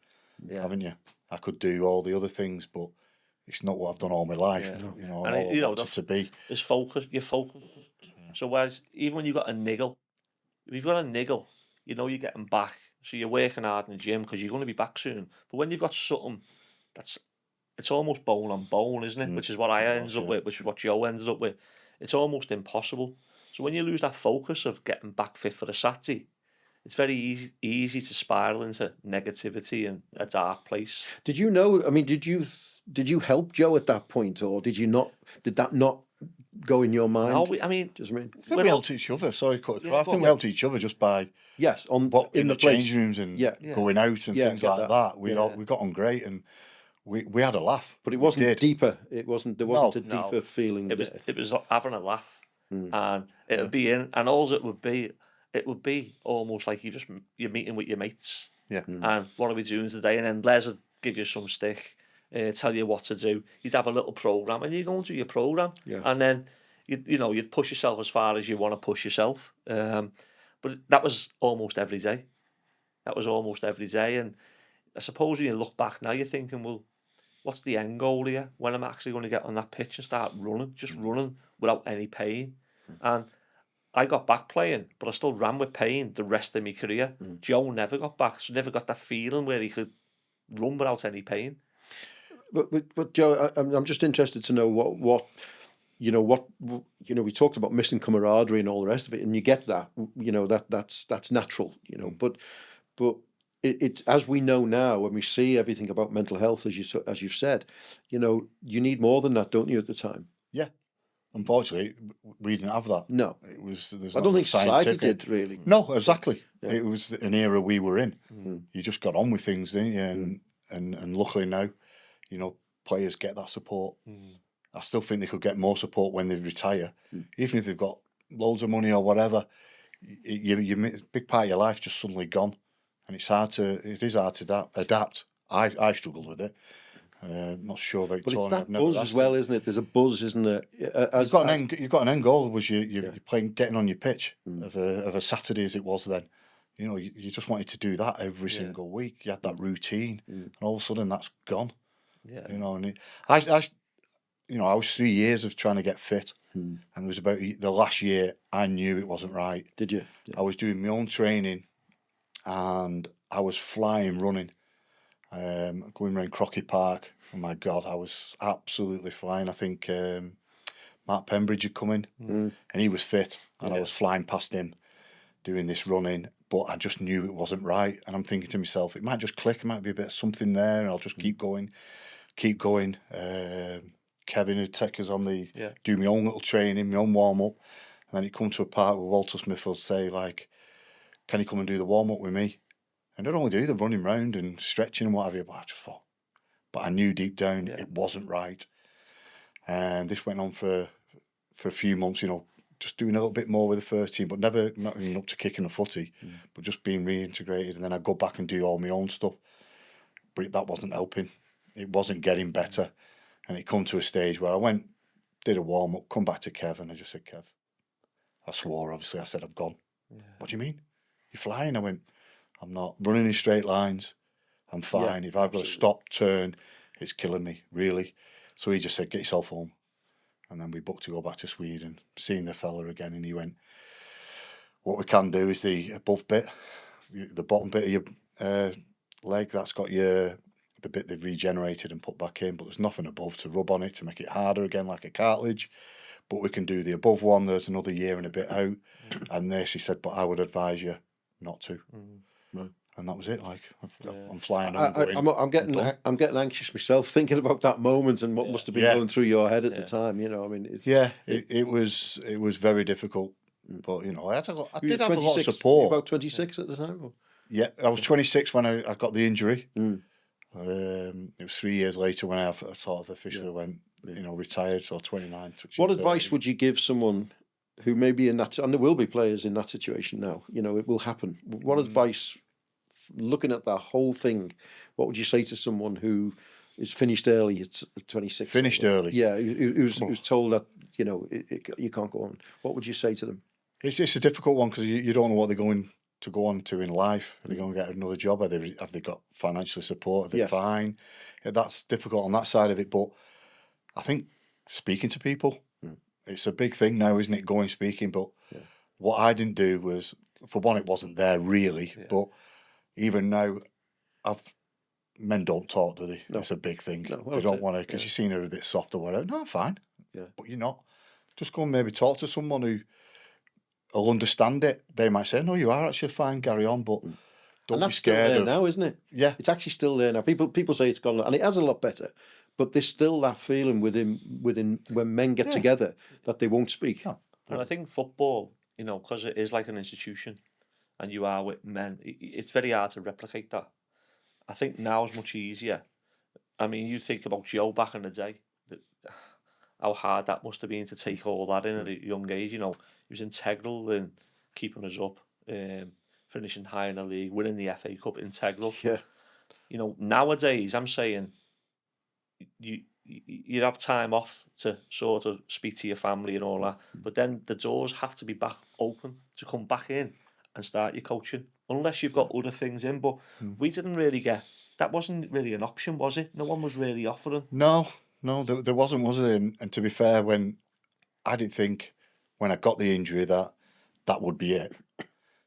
haven't you? I could do all the other things, but it's not what I've done all my life. Yeah. All And I wanted to be. It's focus. You're focused. So whereas even when you've got a niggle, if you've got a niggle, you're getting back. So you're working hard in the gym because you're going to be back soon. But when you've got something it's almost bone on bone, isn't it? Which is what I ended up with, which is what Joe ended up with. It's almost impossible. So when you lose that focus of getting back fit for the Saturday, it's very easy to spiral into negativity and a dark place. Did you know? I mean, did you help Joe at that point, or did you not? Did that not go in your mind? No, I think we helped each other. Sorry, I think we helped each other just by in the changing rooms and going out and things like that. We got on great and we had a laugh. But it wasn't deeper. There wasn't a deeper feeling. It was having a laugh, and it would be in, and all it would be almost like you're meeting with your mates. Yeah. And what are we doing today? And then Les would give you some stick, tell you what to do. You'd have a little program, and you go and do your program, and then you'd push yourself as far as you want to push yourself. But that was almost every day. And I suppose when you look back now, you're thinking, well, what's the end goal here? When I'm actually going to get on that pitch and start running, just running without any pain. And I got back playing, but I still ran with pain the rest of my career. Joe never got back, so never got that feeling where he could run without any pain. But Joe, I'm just interested to know what we talked about missing camaraderie and all the rest of it, and you get that, that's natural, but it as we know now, when we see everything about mental health, as you've said, you need more than that, don't you, at the time? Yeah. Unfortunately, we didn't have that. No. There's I don't think society did, really. No, exactly. Yeah. It was an era we were in. You just got on with things, didn't you? And luckily now, players get that support. I still think they could get more support when they retire, even if they've got loads of money or whatever. A big part of your life just suddenly gone, and it is hard to adapt. I struggled with it. Not sure about but Tony. it's that buzz as well, isn't it? There's a buzz, isn't there? You've got an end goal. Was you're playing, getting on your pitch of a Saturday as it was then. You just wanted to do that every single week. You had that routine, and all of a sudden that's gone. Yeah. And I was 3 years of trying to get fit, and it was about the last year I knew it wasn't right. Did you? Yeah. I was doing my own training, and I was flying running. Going around Crocky Park. Oh my God, I was absolutely flying. I think Mark Pembridge had come in, and he was fit, and I was flying past him doing this running, but I just knew it wasn't right. And I'm thinking to myself, it might just click, it might be a bit of something there, and I'll just keep going. Kevin would take us on do my own little training, my own warm-up, and then he'd come to a part where Walter Smith would say, like, can you come and do the warm-up with me? And I'd only do the running round and stretching and what have you, but I just thought. But I knew deep down it wasn't right. And this went on for a few months, just doing a little bit more with the first team, but not even up to kicking a footy, but just being reintegrated. And then I'd go back and do all my own stuff. But that wasn't helping. It wasn't getting better. And it come to a stage where I went, did a warm-up, come back to Kev, and I just said, Kev, I swore, obviously. I said, I'm gone. Yeah. What do you mean? You're flying? I went, I'm not running in straight lines. I'm fine. If I've got to stop, turn, it's killing me, really. So he just said, get yourself home. And then we booked to go back to Sweden, seeing the fella again. And he went, what we can do is the above bit, the bottom bit of your leg, that's got the bit they've regenerated and put back in. But there's nothing above to rub on it to make it harder again, like a cartilage. But we can do the above one. There's another year and a bit out. And this, he said, but I would advise you not to. No. And that was it. Like I'm flying. I'm getting anxious myself thinking about that moment and what must have been going through your head at the time. It was very difficult. But I did have a lot of support. About 26 at the time. Or? Yeah, I was 26 when I got the injury. It was 3 years later when I sort of officially went, retired. So 29. What advice would you give someone who may be in that, and there will be players in that situation now? It will happen. What advice? Looking at that whole thing, what would you say to someone who is finished early at 26? Finished early? Yeah, who's told that, you can't go on. What would you say to them? It's a difficult one because you don't know what they're going to go on to in life. Are they going to get another job? Have they got financial support? Are they fine? Yeah, that's difficult on that side of it. But I think speaking to people, it's a big thing now, isn't it? Going speaking. But what I didn't do was, for one, it wasn't there really, but even now, men don't talk, do they? No. It's a big thing. No, they don't want to, because you've seen her a bit soft or whatever. No, I'm fine. Yeah. But you're not. Just go and maybe talk to someone who will understand it. They might say, no, you are actually fine, carry on, but don't be scared. Still there now, isn't it? Yeah. It's actually still there now. People say it's gone, and it has a lot better, but there's still that feeling within when men get together that they won't speak. No. And I think football, because it is like an institution, and you are with men, it's very hard to replicate that. I think now is much easier. I mean, you think about Joe back in the day, how hard that must have been to take all that in at a young age. He was integral in keeping us up, finishing high in the league, winning the FA Cup, integral. Yeah. Nowadays, I'm saying you have time off to sort of speak to your family and all that, but then the doors have to be back open to come back in and start your coaching, unless you've got other things in. But we didn't really get that wasn't really an option, was it? No one was really offering. No, there wasn't, was there? And to be fair, I didn't think when I got the injury that would be it.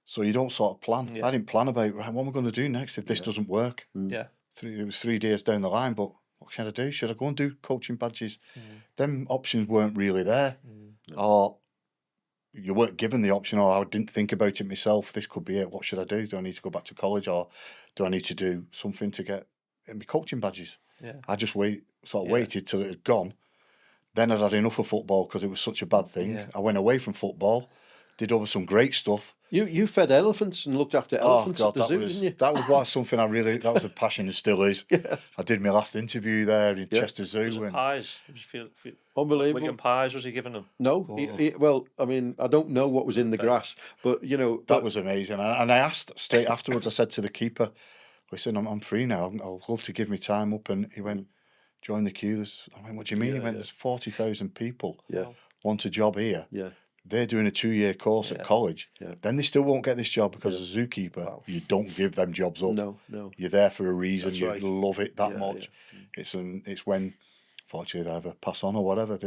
So you don't sort of plan. Yeah. I didn't plan about, right, what am I going to do next if this doesn't work? Yeah. It was 3 days down the line, but what should I do? Should I go and do coaching badges? Them options weren't really there. Or you weren't given the option, or I didn't think about it myself. This could be it. What should I do? Do I need to go back to college, or do I need to do something to get my coaching badges? Yeah. I just waited till it had gone. Then I'd had enough of football because it was such a bad thing. Yeah. I went away from football, did over some great stuff. You fed elephants and looked after elephants at the zoo, didn't you? That was something that was a passion and still is. Yes. I did my last interview there in Chester Zoo. Was it pies? Unbelievable. Wigan pies was he giving them? No, well, I mean, I don't know what was in the grass, but that was amazing. And I asked straight afterwards. I said to the keeper, "Listen, I'm free now. I'll love to give me time up." And he went, "Join the queue." I went, "What do you mean?" He went, "There's 40,000 people want a job here. Yeah. They're doing a 2-year course at college. Yeah. Then they still won't get this job because as a zookeeper, you don't give them jobs up. No. You're there for a reason. That's You right. love it that much. Yeah. It's when, fortunately, they either pass on or whatever.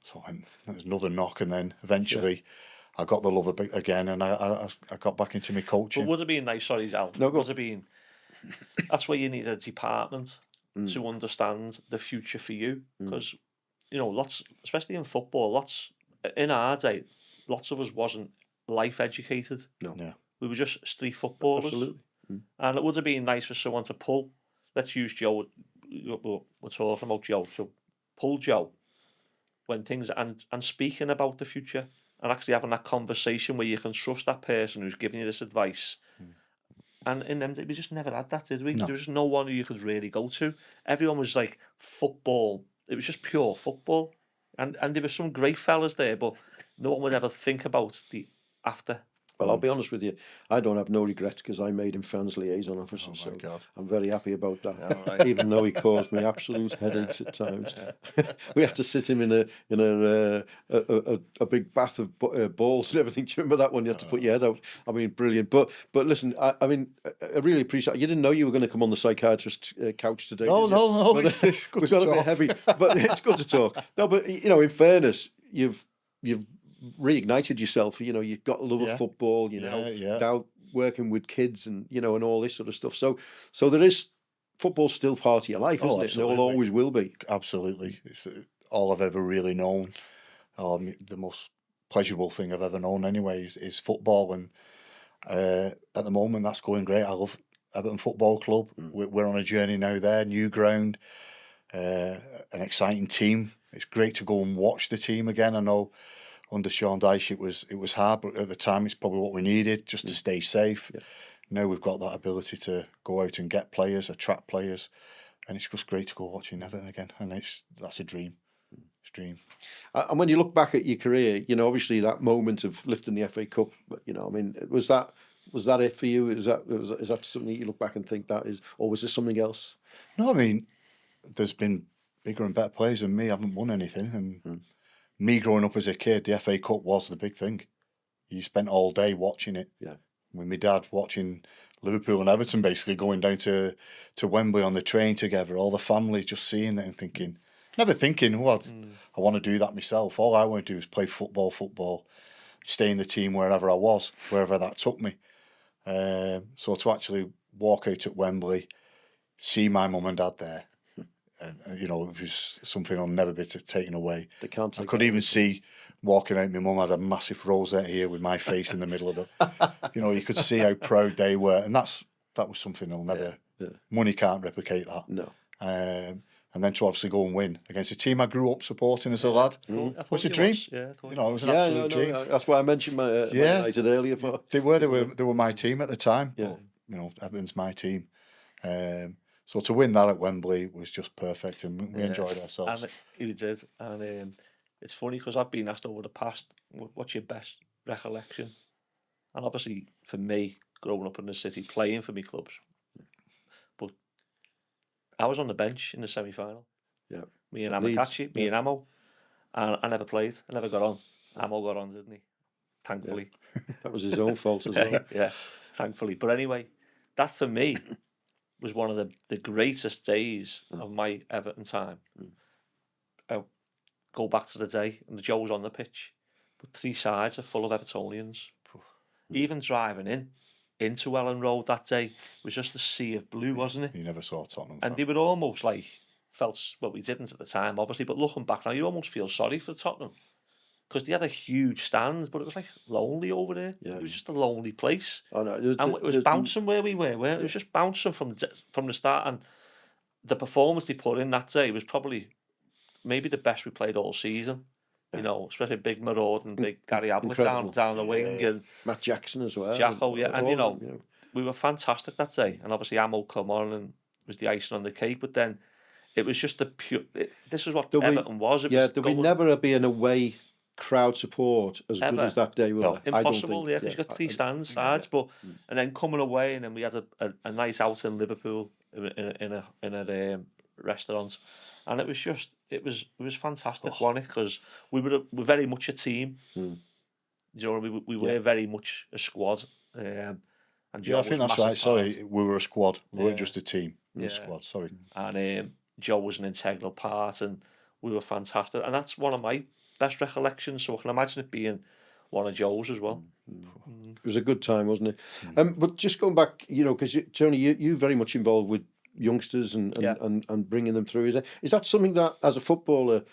So there was another knock, and then eventually I got the love of it again, and I got back into my coaching. But would it be nice? Sorry, Al. No, go. Would it be? That's where you need a department to understand the future for you, because lots, especially in football, in our day, lots of us wasn't life educated. No. Yeah. We were just street footballers. Absolutely. And it would have been nice for someone to pull. Let's use Joe. We're talking about Joe. So pull Joe when things and speaking about the future and actually having that conversation where you can trust that person who's giving you this advice. And in them, we just never had that, did we? No. There was no one who you could really go to. Everyone was like football. It was just pure football. And there were some great fellas there, but no one would ever think about the after. Well, I'll be honest with you. I don't have no regrets because I made him fans liaison officer. Oh, so my God. I'm very happy about that. Even though he caused me absolute headaches at times. We had to sit him in a big bath of balls and everything. Do you remember that one? You had to put your head out. I mean, brilliant. But listen, I mean, I really appreciate it. You didn't know you were going to come on the psychiatrist's couch today. No. But, It's good we've to got a bit talk. heavy, but it's good to talk. No, but in fairness, you've reignited yourself. You've got a love of football. Now working with kids and and all this sort of stuff. So there is football still part of your life, isn't it? And it always will be. Absolutely. It's all I've ever really known. The most pleasurable thing I've ever known anyway is football, and at the moment that's going great. I love Everton Football Club. We're on a journey now there, new ground, an exciting team. It's great to go and watch the team again. I know under Sean Dyche it was hard, but at the time it's probably what we needed just to stay safe. Yeah. Now we've got that ability to go out and get players, attract players, and it's just great to go watching Everton again. And that's a dream. It's a dream. And when you look back at your career, obviously that moment of lifting the FA Cup, I mean, was that it for you? Is that something that you look back and think that is, or was there something else? No, I mean, there's been bigger and better players than me. I haven't won anything, and me growing up as a kid, the FA Cup was the big thing. You spent all day watching it. Yeah. With my dad watching Liverpool and Everton basically going down to Wembley on the train together, all the families just seeing it and thinking, never thinking, well, I want to do that myself. All I want to do is play football, stay in the team wherever I was, wherever that took me. So to actually walk out at Wembley, see my mum and dad there, and it was something I'll never be taken away. They can't take I could even see walking out, my mum had a massive rosette here with my face in the middle of it. You could see how proud they were, and that was something I'll never. Money can't replicate that. No. And then to obviously go and win against a team I grew up supporting as a lad was a dream. It was an absolute dream. That's why I mentioned my United earlier. They were my team at the time. Yeah. But, Everton's my team. So to win that at Wembley was just perfect, and we enjoyed ourselves. And we did. And it's funny because I've been asked over the past, what's your best recollection? And obviously for me, growing up in the city, playing for me clubs, but I was on the bench in the semi-final. Yeah. Me and Amakachi, me and Amo, and I never played. I never got on. Amo got on, didn't he? Thankfully. Yeah. That was his own fault as well. Yeah, thankfully. But anyway, that for me was one of the greatest days of my Everton time. I go back to the day, and Joe was on the pitch, but 3 sides are full of Evertonians. Even driving into Ellen Road that day was just a sea of blue, wasn't it? You never saw Tottenham. And they were almost like, we didn't at the time, obviously, but looking back now, you almost feel sorry for Tottenham. Because they had a huge stand, but it was like lonely over there. Yeah. It was just a lonely place. Oh, no, and it was bouncing where we were. It was just bouncing from the start. And the performance they put in that day was probably maybe the best we played all season. You know, especially Big Maraud and Big Gary Ablett down the wing. And Matt Jackson as well. Jacko, yeah. And, you know, we were fantastic that day. And obviously Amo come on and was the icing on the cake. But then it was just the pure... This is what Everton was. There will never be an away crowd support as good as that day. No, impossible, because you got 3 sides. But and then coming away, and then we had a night out in Liverpool in a restaurant, and it was fantastic, wasn't it? Because we're very much a team. You know, we were very much a squad. And Joe, I think that's right. Sorry, we were a squad. We weren't just a team. We were a squad. Sorry. And Joe was an integral part, and we were fantastic. And that's one of my best recollections, so I can imagine it being one of Joe's as well. It was a good time, wasn't it? But just going back, you know, because Tony, you very much involved with youngsters and bringing them through. Is that something that, as a footballer,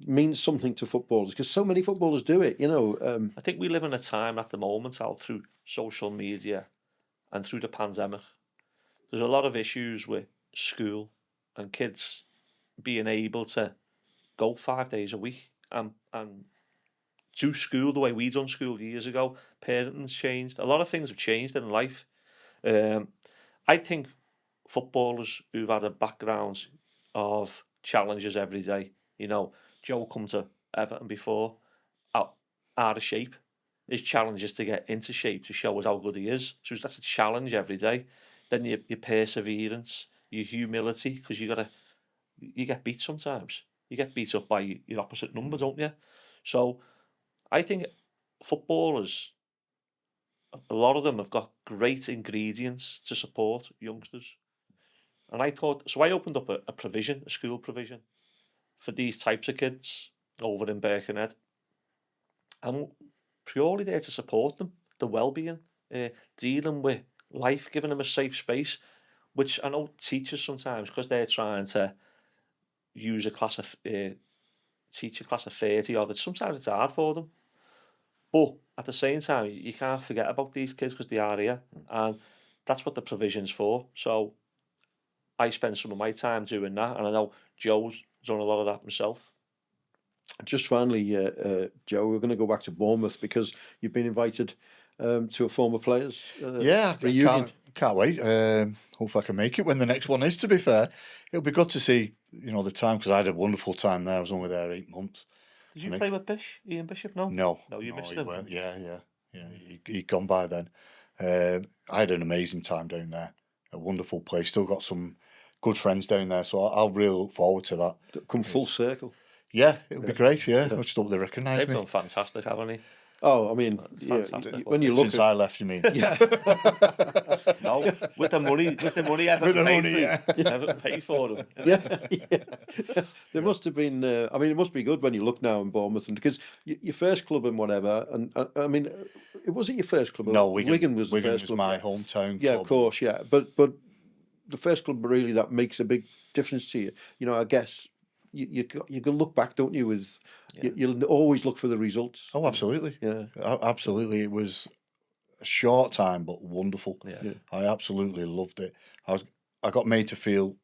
means something to footballers? Because so many footballers do it, you know. I think we live in a time at the moment, Al, through social media and through the pandemic, there's a lot of issues with school and kids being able to go 5 days a week and do school the way we done school years ago. Parenting's changed. A lot of things have changed in life. I think footballers who've had a background of challenges every day, you know, Joe come to Everton before, out of shape. His challenge is to get into shape to show us how good he is. So that's a challenge every day. Then your perseverance, your humility, because you get beat sometimes. You get beat up by your opposite number, don't you? So I think footballers, a lot of them have got great ingredients to support youngsters. And I thought, so I opened up a school provision for these types of kids over in Birkenhead. I'm purely there to support them, the well-being, dealing with life, giving them a safe space, which I know teachers sometimes, because they're trying to use teach a class of 30 or that sometimes it's hard for them. But at the same time, you can't forget about these kids because they are here, and that's what the provision's for. So I spend some of my time doing that, and I know Joe's done a lot of that himself. Just finally, Joe, we're going to go back to Bournemouth because you've been invited to a former players reunion. Can't wait. Hopefully I can make it when the next one is, to be fair. It'll be good to see, you know, the time, because I had a wonderful time there. I was only there 8 months. Did you play with Ian Bishop? No, you missed him. Yeah. He'd gone by then. I had an amazing time down there. A wonderful place. Still got some good friends down there, so I'll really look forward to that. Come full circle. Yeah, it would be great. Yeah, I just hope they recognise me. They've done fantastic, haven't they? Oh, I mean, when you look since I left, you mean? Yeah. No, with the money, Everton paid for them. Yeah. There must have been. I mean, it must be good when you look now in Bournemouth, and because your first club and whatever. And I mean, was it your first club? No, Wigan was the first club. My hometown. Yeah, club. Of course, yeah. But the first club really that makes a big difference to you. You know, I guess. You can look back, don't you? You'll always look for the results. Oh, absolutely. Yeah, absolutely. It was a short time, but wonderful. Yeah. I absolutely loved it. I got made to feel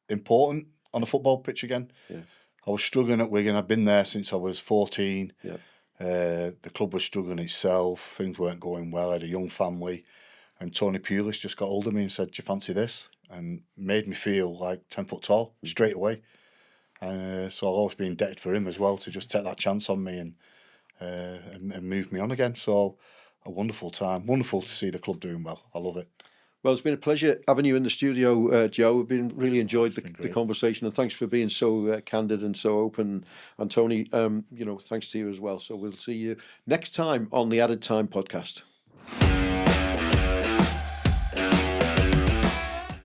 important on a football pitch again. Yeah. I was struggling at Wigan. I've been there since I was 14. Yeah. The club was struggling itself. Things weren't going well. I had a young family, and Tony Pulis just got hold of me and said, "Do you fancy this?" and made me feel like 10 foot tall straight away. So I've always been indebted for him as well to just take that chance on me and move me on again. So a wonderful time. Wonderful to see the club doing well. I love it. Well, it's been a pleasure having you in the studio, Joe. We've really enjoyed the conversation, and thanks for being so candid and so open. And Tony, thanks to you as well. So we'll see you next time on the Added Time podcast.